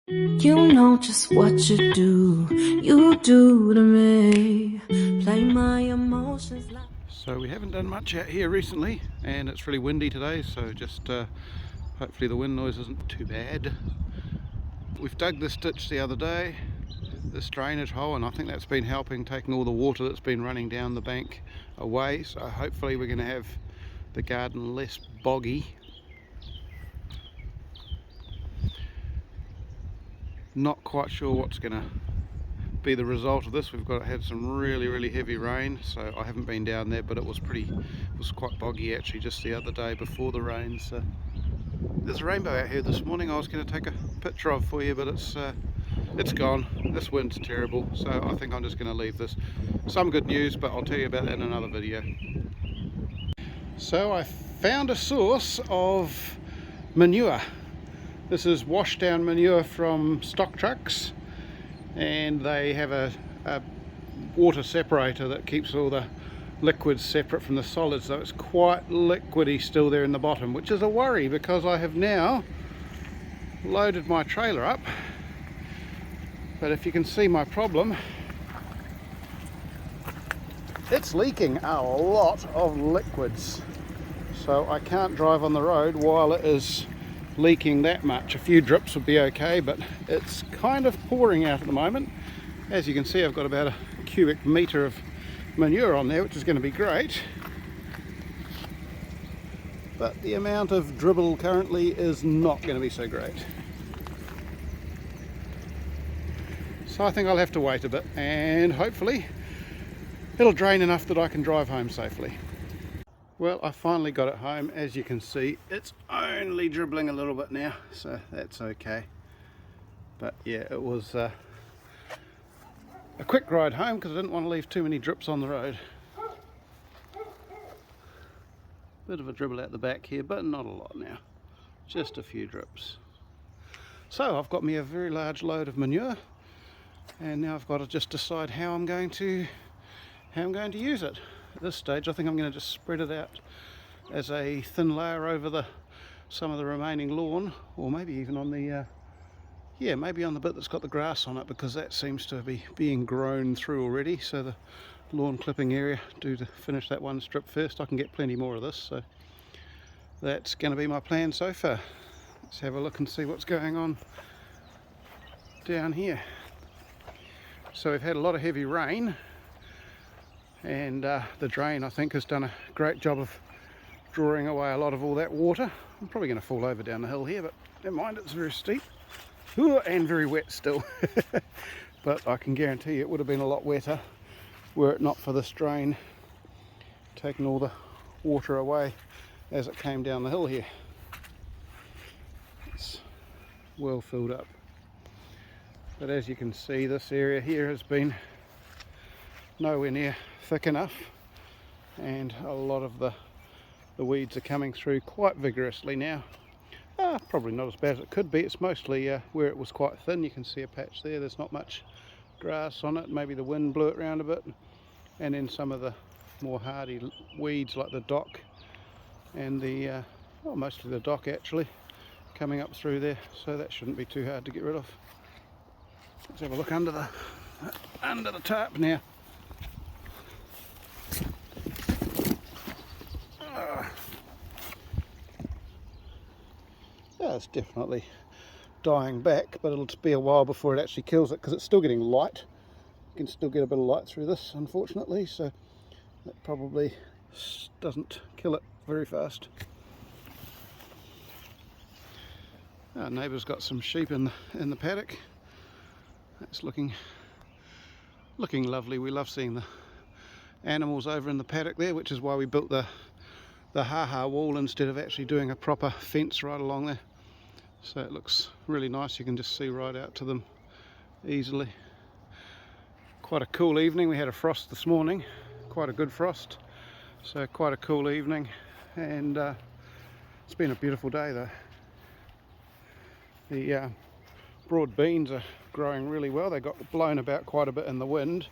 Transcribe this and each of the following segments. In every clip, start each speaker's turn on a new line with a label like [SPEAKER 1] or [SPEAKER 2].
[SPEAKER 1] You know just what you do to me. Play my emotions like.
[SPEAKER 2] So we haven't done much out here recently, and it's really windy today, so just hopefully the wind noise isn't too bad. We've dug this ditch the other day, this drainage hole, and I think that's been helping taking all the water that's been running down the bank away, so hopefully we're going to have the garden less boggy. Not quite sure what's going to be the result of this. We've had some really heavy rain, so I haven't been down there, but it was quite boggy actually just the other day before the rain. So there's a rainbow out here this morning I was going to take a picture of for you, but it's gone. This wind's terrible, so I think I'm just going to leave this. Some good news, but I'll tell you about that in another video. So I found a source of manure. This is washed down manure from stock trucks, and they have a water separator that keeps all the liquids separate from the solids, so it's quite liquidy still there in the bottom, which is a worry because I have now loaded my trailer up. But if you can see my problem, it's leaking a lot of liquids, so I can't drive on the road while it is leaking that much. A few drips would be okay, but it's kind of pouring out at the moment. As you can see, I've got about a cubic metre of manure on there, which is going to be great, but the amount of dribble currently is not going to be so great. So I think I'll have to wait a bit, and hopefully it'll drain enough that I can drive home safely. Well, I finally got it home. As you can see, it's only dribbling a little bit now, so that's okay. But yeah, it was a quick ride home because I didn't want to leave too many drips on the road. Bit of a dribble out the back here, but not a lot now. Just a few drips. So I've got me a very large load of manure, and now I've got to just decide how I'm going to use it. At this stage, I think I'm going to just spread it out as a thin layer over some of the remaining lawn, or maybe even on the maybe on the bit that's got the grass on it, because that seems to be being grown through already. So the lawn clipping area, to finish that one strip first. I can get plenty more of this, so that's going to be my plan so far. Let's have a look and see what's going on down here. So we've had a lot of heavy rain, and the drain, I think, has done a great job of drawing away a lot of all that water. I'm probably going to fall over down the hill here, but never mind, it's very steep. Ooh, and very wet still. But I can guarantee you it would have been a lot wetter were it not for this drain taking all the water away as it came down the hill here. It's well filled up. But as you can see, this area here has been nowhere near thick enough, and a lot of the weeds are coming through quite vigorously now. Probably not as bad as it could be. It's mostly where it was quite thin. You can see a patch there. There's not much grass on it. Maybe the wind blew it around a bit, and then some of the more hardy weeds like the dock and mostly the dock actually coming up through there, so that shouldn't be too hard to get rid of. Let's have a look under the tarp now. Yeah, it's definitely dying back, but it'll be a while before it actually kills it, because it's still getting light. You can still get a bit of light through this, unfortunately, so that probably doesn't kill it very fast. Our neighbour's got some sheep in the paddock. That's looking lovely. We love seeing the animals over in the paddock there, which is why we built the ha-ha wall instead of actually doing a proper fence right along there. So it looks really nice. You can just see right out to them easily. Quite a cool evening. We had a frost this morning, quite a good frost, so quite a cool evening, and it's been a beautiful day though. The broad beans are growing really well. They got blown about quite a bit in the wind,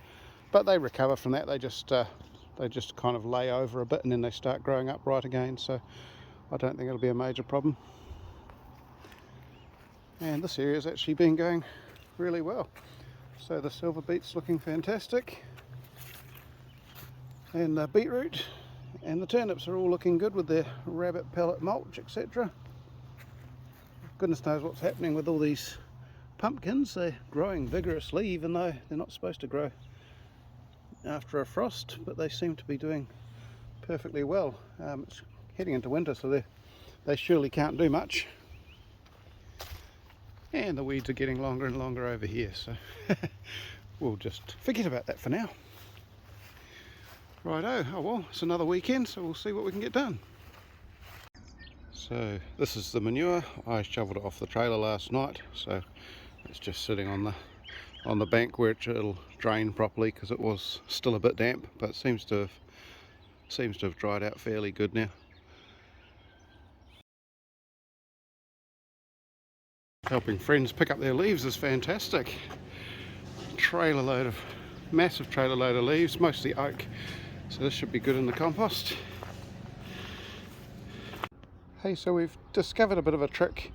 [SPEAKER 2] but they recover from that. They just kind of lay over a bit and then they start growing upright again, so I don't think it'll be a major problem. and this area has actually been going really well. So the silver beet's looking fantastic, and the beetroot and the turnips are all looking good with their rabbit pellet mulch, etc. Goodness knows what's happening with all these pumpkins. They're growing vigorously, even though they're not supposed to grow after a frost, but they seem to be doing perfectly well. It's heading into winter, so they surely can't do much. And the weeds are getting longer and longer over here, so we'll just forget about that for now. Righto, oh well, it's another weekend, so we'll see what we can get done. So this is the manure. I shoveled it off the trailer last night, so it's just sitting on the bank where it'll drain properly, because it was still a bit damp, but it seems to have dried out fairly good now. Helping friends pick up their leaves is fantastic. Massive trailer load of leaves, mostly oak, so this should be good in the compost. Hey, so we've discovered a bit of a trick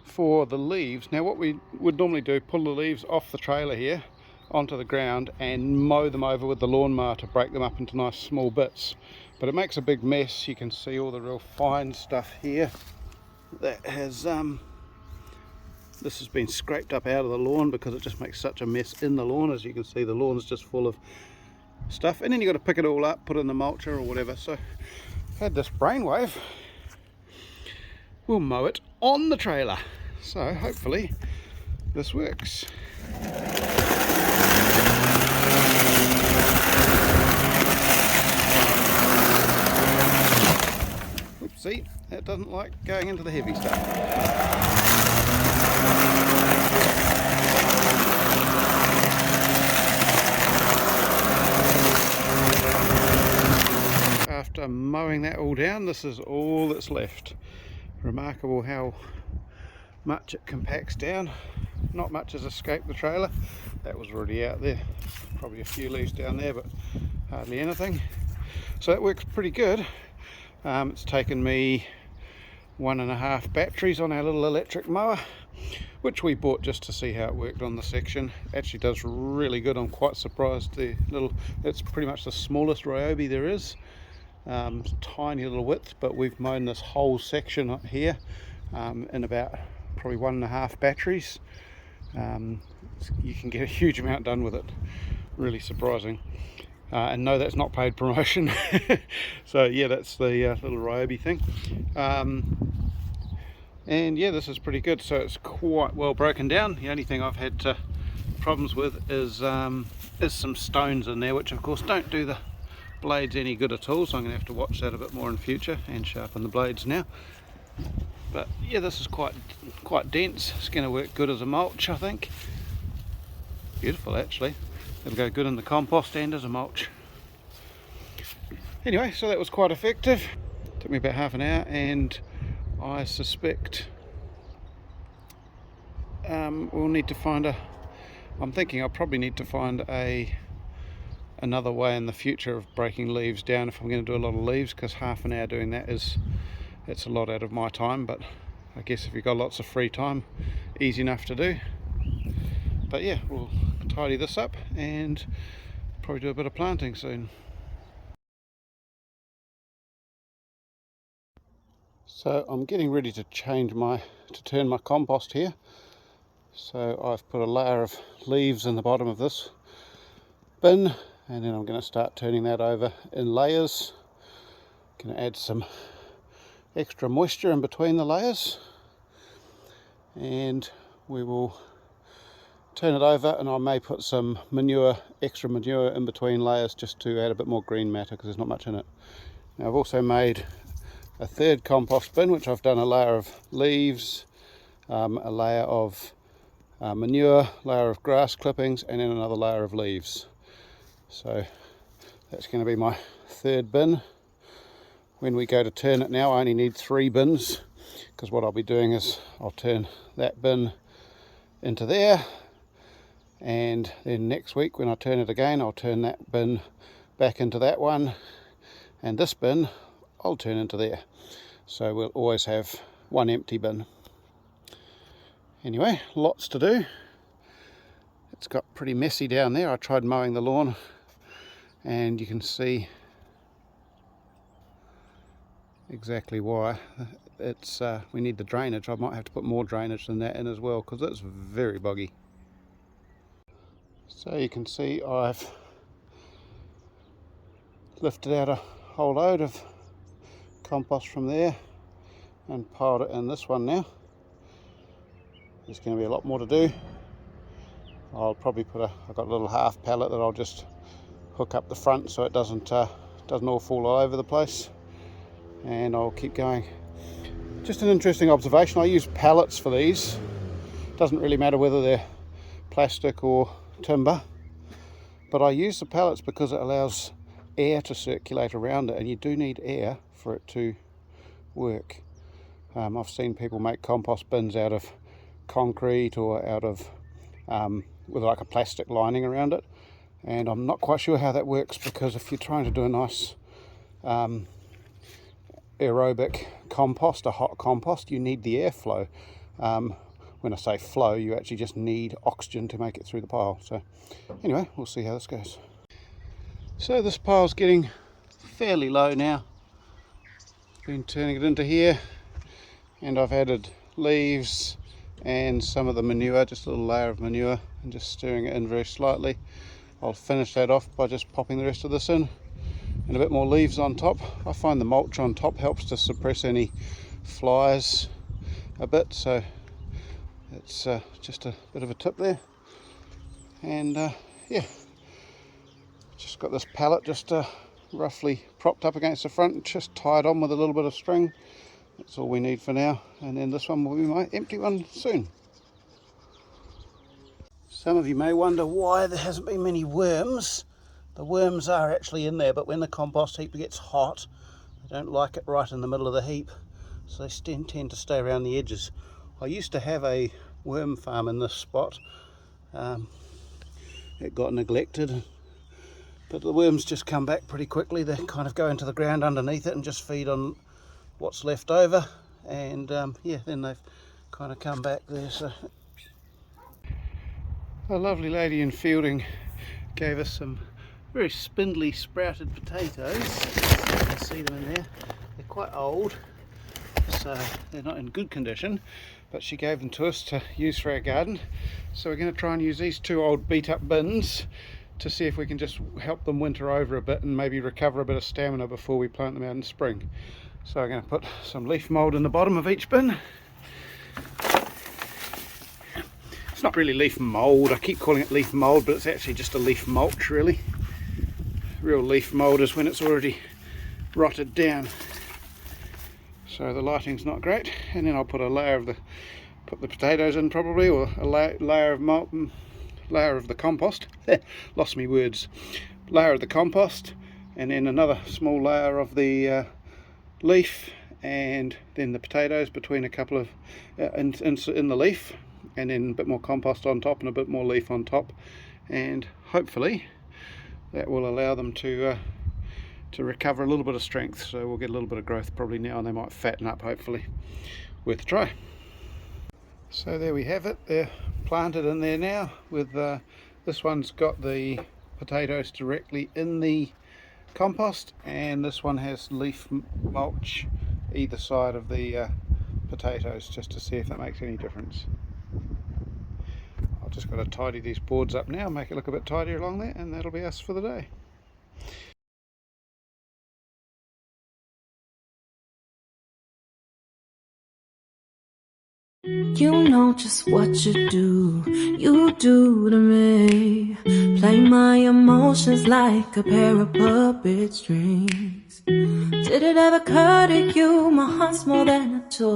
[SPEAKER 2] for the leaves. Now what we would normally do, pull the leaves off the trailer here onto the ground and mow them over with the lawnmower to break them up into nice small bits, but it makes a big mess. You can see all the real fine stuff here that this has been scraped up out of the lawn because it just makes such a mess in the lawn. As you can see, the lawn is just full of stuff, and then you got to pick it all up, put it in the mulcher or whatever. So I had this brainwave, we'll mow it on the trailer, so hopefully this works. Oopsie, that doesn't like going into the heavy stuff. After mowing that all down, this is all that's left. Remarkable how much it compacts down. Not much has escaped the trailer. That was already out there. Probably a few leaves down there, but hardly anything. So that works pretty good. It's taken me 1.5 batteries on our little electric mower, which we bought just to see how it worked on the section. Actually does really good. I'm quite surprised. It's pretty much the smallest ryobi there is. Tiny little width, but we've mown this whole section here in about probably 1.5 batteries. You can get a huge amount done with it. Really surprising. And no, that's not paid promotion. So yeah, that's the little ryobi thing. And yeah, this is pretty good. So it's quite well broken down. The only thing I've had problems with is some stones in there, which of course don't do the blades any good at all, so I'm going to have to watch that a bit more in future and sharpen the blades now. But yeah, this is quite dense. It's going to work good as a mulch, I think. Beautiful, actually. It'll go good in the compost and as a mulch. Anyway, so that was quite effective. Took me about half an hour, and I suspect we'll need to find I'm thinking I'll probably need to find another way in the future of breaking leaves down if I'm going to do a lot of leaves, because half an hour doing that it's a lot out of my time. But I guess if you've got lots of free time, easy enough to do. But yeah, we'll tidy this up and probably do a bit of planting soon. So I'm getting ready to turn my compost here. So I've put a layer of leaves in the bottom of this bin, and then I'm going to start turning that over in layers. Going to add some extra moisture in between the layers, and we will turn it over, and I may put some extra manure in between layers just to add a bit more green matter, because there's not much in it. Now I've also made a third compost bin, which I've done a layer of leaves, a layer of manure, layer of grass clippings, and then another layer of leaves. So that's going to be my third bin. When we go to turn it now, I only need 3 bins, because what I'll be doing is I'll turn that bin into there, and then next week when I turn it again, I'll turn that bin back into that one, and this bin I'll turn into there. So we'll always have one empty bin. Anyway, lots to do. It's got pretty messy down there. I tried mowing the lawn and you can see exactly why. It's we need the drainage. I might have to put more drainage than that in as well because it's very boggy. So you can see I've lifted out a whole load of compost from there and piled it in this one now. There's going to be a lot more to do. I'll probably I've got a little half pallet that I'll just hook up the front so it doesn't all fall all over the place, and I'll keep going. Just an interesting observation, I use pallets for these. Doesn't really matter whether they're plastic or timber, but I use the pallets because it allows air to circulate around it, and you do need air for it to work. I've seen people make compost bins out of concrete or out of with like a plastic lining around it, and I'm not quite sure how that works, because if you're trying to do a nice aerobic compost, a hot compost, you need the airflow. When I say flow, you actually just need oxygen to make it through the pile. So anyway, we'll see how this goes. So this pile's getting fairly low now. Been turning it into here, and I've added leaves and some of the manure, just a little layer of manure, and just stirring it in very slightly. I'll finish that off by just popping the rest of this in, and a bit more leaves on top. I find the mulch on top helps to suppress any flies a bit, so it's just a bit of a tip there. And yeah, just got this pallet just roughly propped up against the front, just tied on with a little bit of string. That's all we need for now, and then this one will be my empty one soon. Some of you may wonder why there hasn't been many worms. The worms are actually in there, but when the compost heap gets hot, they don't like it right in the middle of the heap, so they tend to stay around the edges. I used to have a worm farm in this spot. It got neglected, but the worms just come back pretty quickly. They kind of go into the ground underneath it and just feed on what's left over, and yeah, then they've kind of come back there. So a lovely lady in Fielding gave us some very spindly sprouted potatoes. You can see them in there. They're quite old, so they're not in good condition, but she gave them to us to use for our garden. So we're going to try and use these two old beat up bins to see if we can just help them winter over a bit and maybe recover a bit of stamina before we plant them out in spring. So I'm going to put some leaf mould in the bottom of each bin. It's not really leaf mould, I keep calling it leaf mould, but it's actually just a leaf mulch really. Real leaf mould is when it's already rotted down. So the lighting's not great, and then I'll put a layer of put the potatoes in probably, or a layer of the compost. Lost me words. Layer of the compost, and then another small layer of the leaf, and then the potatoes between a couple of in the leaf, and then a bit more compost on top and a bit more leaf on top, and hopefully that will allow them to recover a little bit of strength. So we'll get a little bit of growth probably now, and they might fatten up, hopefully. Worth a try. So there we have it, they're planted in there now. With this one's got the potatoes directly in the compost, and this one has leaf mulch either side of the potatoes, just to see if that makes any difference. I've just got to tidy these boards up now, make it look a bit tidier along there, and that'll be us for the day.
[SPEAKER 1] You know just what you do to me. Play my emotions like a pair of puppet strings. Did it ever occur to you my heart's more than a toy?